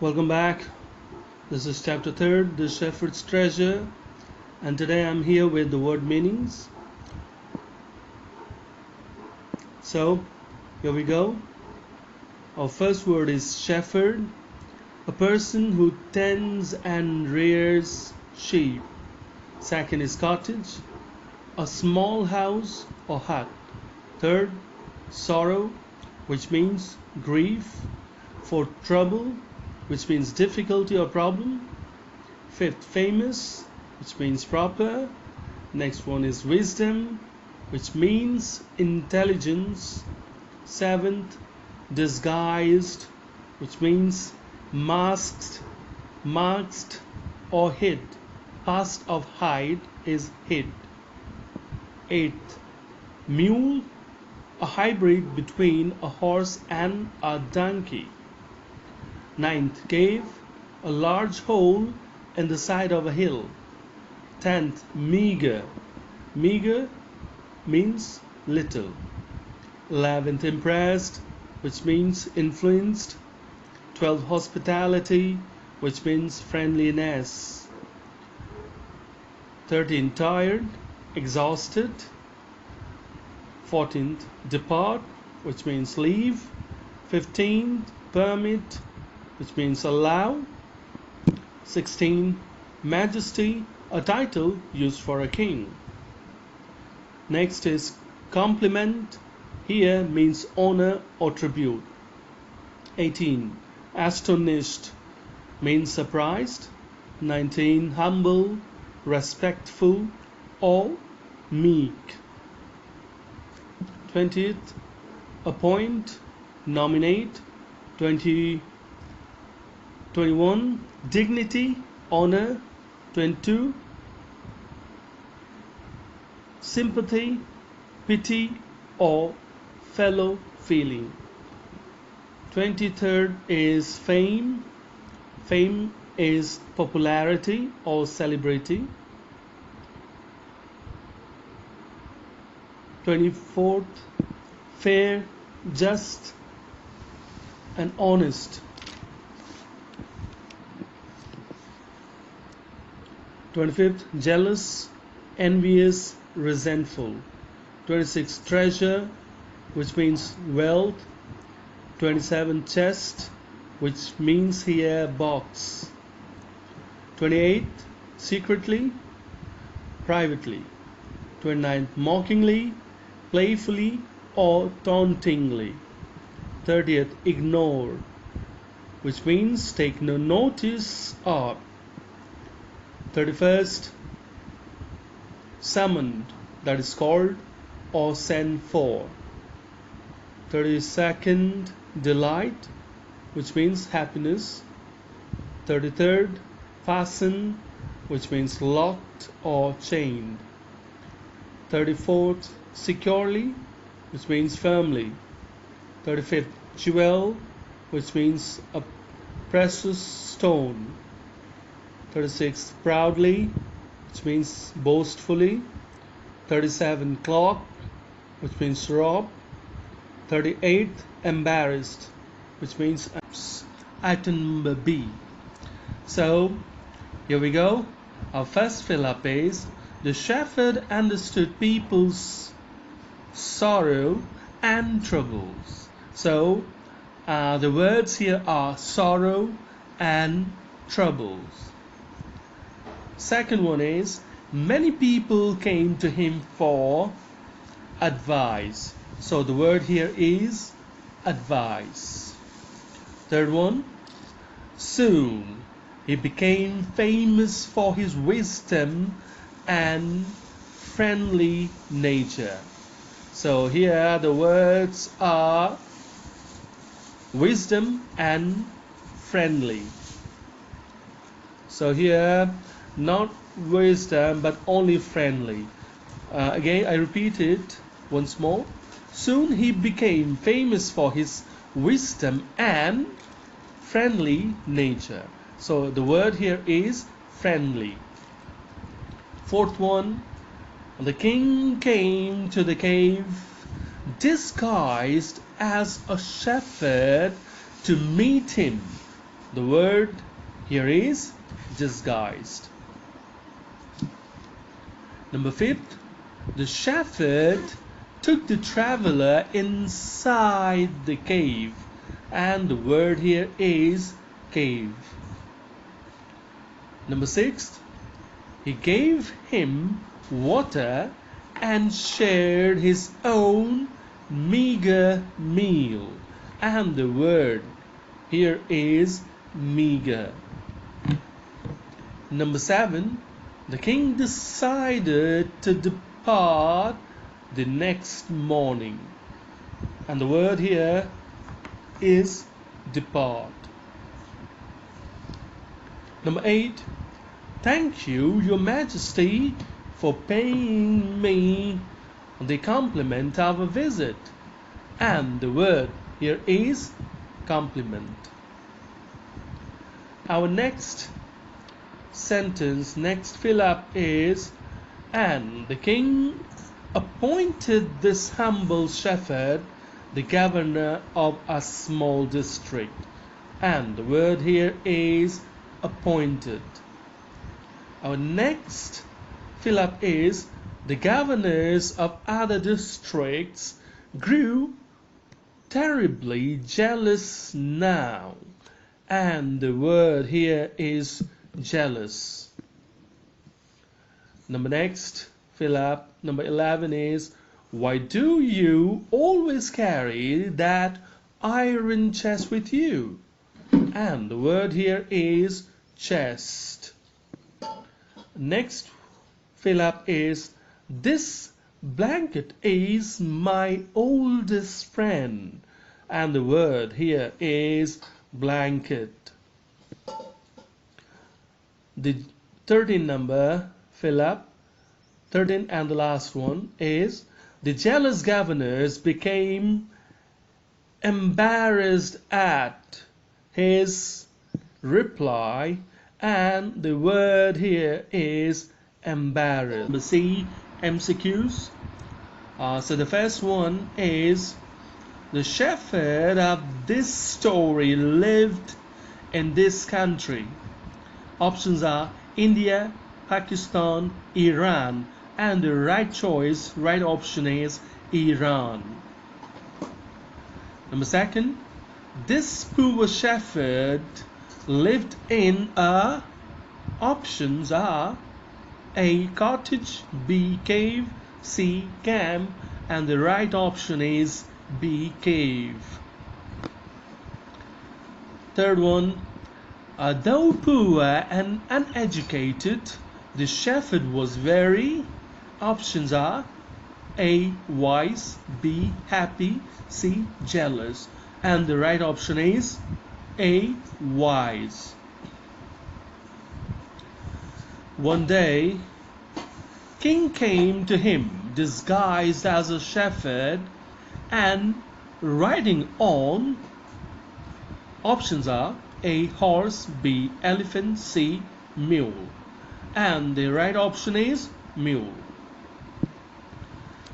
Welcome back. This is chapter 3rd, The Shepherd's Treasure, and today I'm here with the word meanings. So, here we go. Our first word is shepherd, a person who tends and rears sheep. Second is cottage, a small house or hut. Third, sorrow, which means grief. Fourth, trouble, which means difficulty or problem. Fifth, famous, which means proper. Next one is wisdom, which means intelligence. Seventh, disguised, which means masked or hid. Past of hide is hid. Eighth, mule, a hybrid between a horse and a donkey. Ninth, cave, a large hole in the side of a hill. 10th, meager. Meager means little. 11th, impressed, which means influenced. 12th, hospitality, which means friendliness. 13th, tired, exhausted. 14th, depart, which means leave. 15th, permit, which means allow. 16. Majesty, a title used for a king. Next is compliment, here means honor or tribute. 18. Astonished means surprised. 19. Humble, respectful or meek. 20th. Appoint, nominate. 21. Dignity, honor. 22. Sympathy, pity or fellow feeling. 23rd is fame. Fame is popularity or celebrity. 24th, fair, just and honest. 25th, jealous, envious, resentful. 26th, treasure, which means wealth. 27th, chest, which means here box. 28th, secretly, privately. 29th, mockingly, playfully or tauntingly. 30th, ignore, which means take no notice of. 31st, summoned, that is called or sent for. 32nd, delight, which means happiness. 33rd, fasten, which means locked or chained. 34th, securely, which means firmly. 35th, jewel, which means a precious stone. 36th, proudly, which means boastfully. 37, clock, which means rob. 38th, embarrassed, which means item number B. So here we go. Our first fill-up is the shepherd understood people's sorrow and troubles. So the words here are sorrow and troubles. Second one is many people came to him for advice. So the word here is advice. Third one, soon he became famous for his wisdom and friendly nature. So here the words are wisdom and friendly. So here not wisdom but only friendly. Again I repeat it once more. Soon he became famous for his wisdom and friendly nature. So the word here is friendly. Fourth one, the king came to the cave disguised as a shepherd to meet him. The word here is disguised. Number 5, the shepherd took the traveler inside the cave, and the word here is cave. Number 6, he gave him water and shared his own meager meal, and the word here is meager. Number 7, the king decided to depart the next morning, and the word here is depart. Number 8, thank you, your majesty, for paying me the compliment of a visit, and the word here is compliment. Our next sentence, next fill up is, and the king appointed this humble shepherd the governor of a small district, and the word here is appointed. Our next fill up is, the governors of other districts grew terribly jealous now, and the word here is jealous. Next fill up, number 11 is, why do you always carry that iron chest with you? And the word here is chest. Next fill up is, this blanket is my oldest friend, and the word here is blanket. The 13 number fill up, 13 and the last one is, the jealous governors became embarrassed at his reply, and the word here is embarrassed. Number C, MCQs. So the first one is, the shepherd of this story lived in this country. Options are India, Pakistan, Iran, and the right option is Iran. Number second, this poor shepherd lived in a, options are A, cottage, B, cave, C, camp, and the right option is B, cave. Third one, though poor and uneducated, the shepherd was very, options are A, wise, B, happy, C, jealous, and the right option is A, wise. One day, king came to him disguised as a shepherd and riding on, options are A, horse, B, elephant, C, mule, and the right option is mule.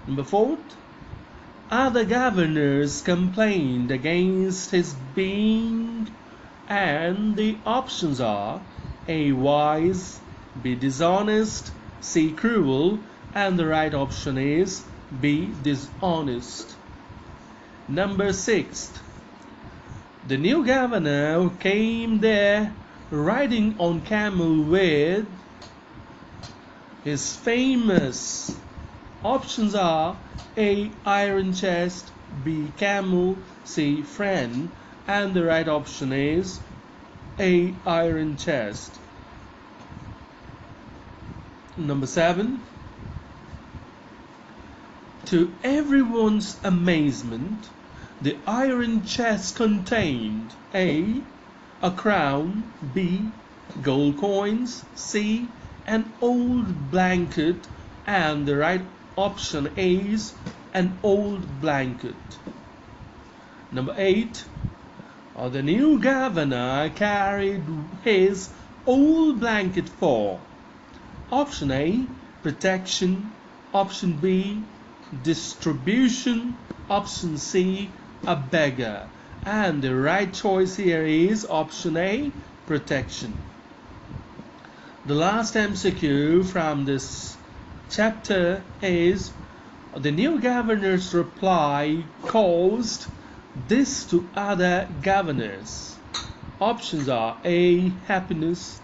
Number 4, other governors complained against his being, and the options are A, wise, B, dishonest, C, cruel, and the right option is B, dishonest. Number 6, the new governor came there riding on camel with his famous, options are A, iron chest, B, camel, C, friend, and the right option is A, iron chest. Number 7, to everyone's amazement, the iron chest contained A, a crown, B, gold coins, C, an old blanket, and the right option is an old blanket. Number 8, the new governor carried his old blanket for, option A, protection, option B, distribution, option C, a beggar, And the right choice here is option A, protection. The last MCQ from this chapter is the new governor's reply caused this to other governors. Options are A, happiness,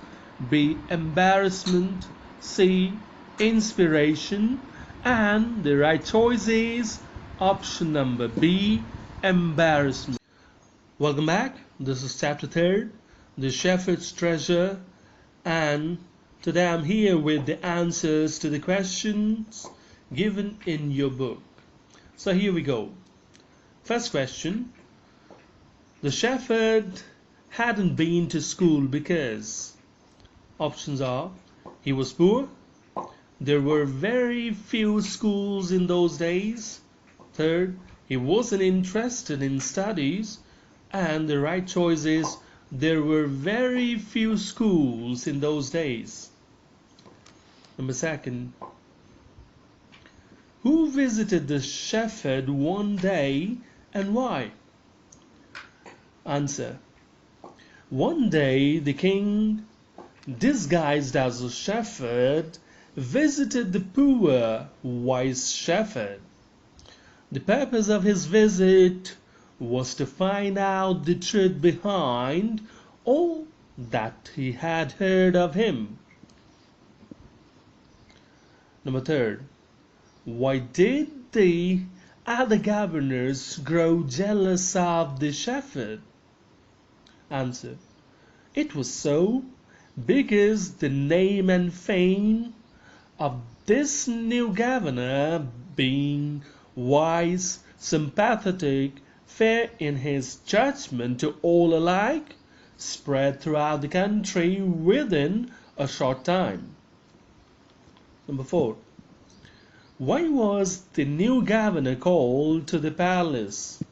B, embarrassment, C, inspiration, and the right choice is option number B, embarrassment. Welcome back. This is chapter 3, the shepherd's treasure, and today I'm here with the answers to the questions given in your book. So here we go. First question. The shepherd hadn't been to school because options are he was poor, there were very few schools in those days, third, he wasn't interested in studies, and the right choice is there were very few schools in those days. Number second, who visited the shepherd one day and why? Answer. One day the king, disguised as a shepherd, visited the poor, wise shepherd. The purpose of his visit was to find out the truth behind all that he had heard of him. Number third, why did the other governors grow jealous of the shepherd? Answer. It was so because the name and fame of this new governor, being wise, sympathetic, fair in his judgment to all alike, spread throughout the country within a short time. Number 4. Why was the new governor called to the palace?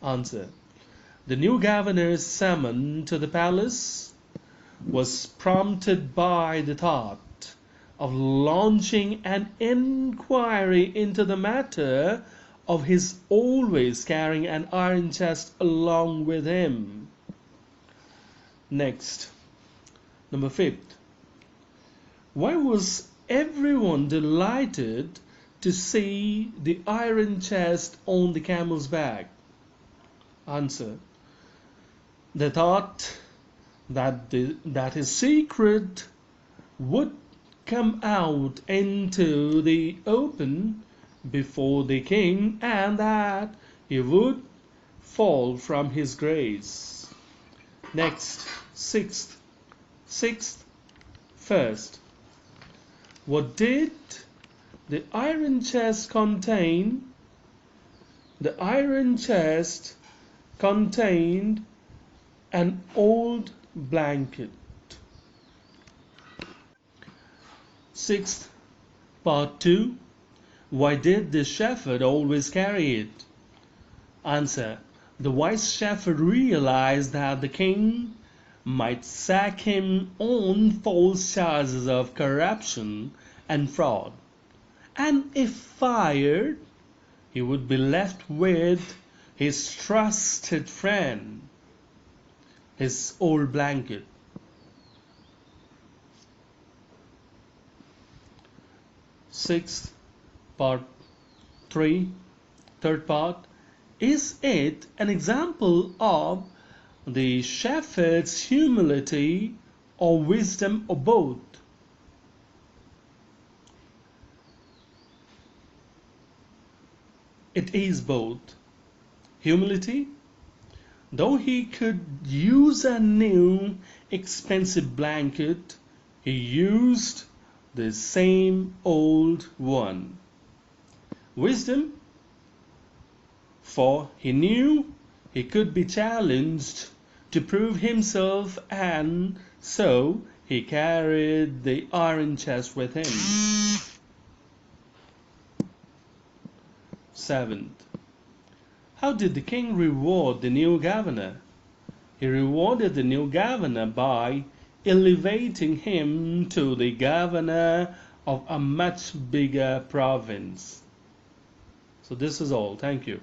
Answer. The new governor's summon to the palace was prompted by the thought of launching an inquiry into the matter of his always carrying an iron chest along with him. Next, number 5. Why was everyone delighted to see the iron chest on the camel's back? Answer. They thought that his secret would come out into the open before the king and that he would fall from his grace. Next, sixth. First, what did the iron chest contain? The iron chest contained an old blanket. Sixth, part 2. Why did the shepherd always carry it? Answer. The wise shepherd realized that the king might sack him on false charges of corruption and fraud, and if fired, he would be left with his trusted friend, his old blanket. Sixth, part 3, third part. Is it an example of the shepherd's humility or wisdom or both? It is both. Humility, though he could use a new expensive blanket, he used the same old one. Wisdom, for he knew he could be challenged to prove himself, and so he carried the iron chest with him. Seventh, how did the king reward the new governor? He rewarded the new governor by elevating him to the governor of a much bigger province. So this is all. Thank you.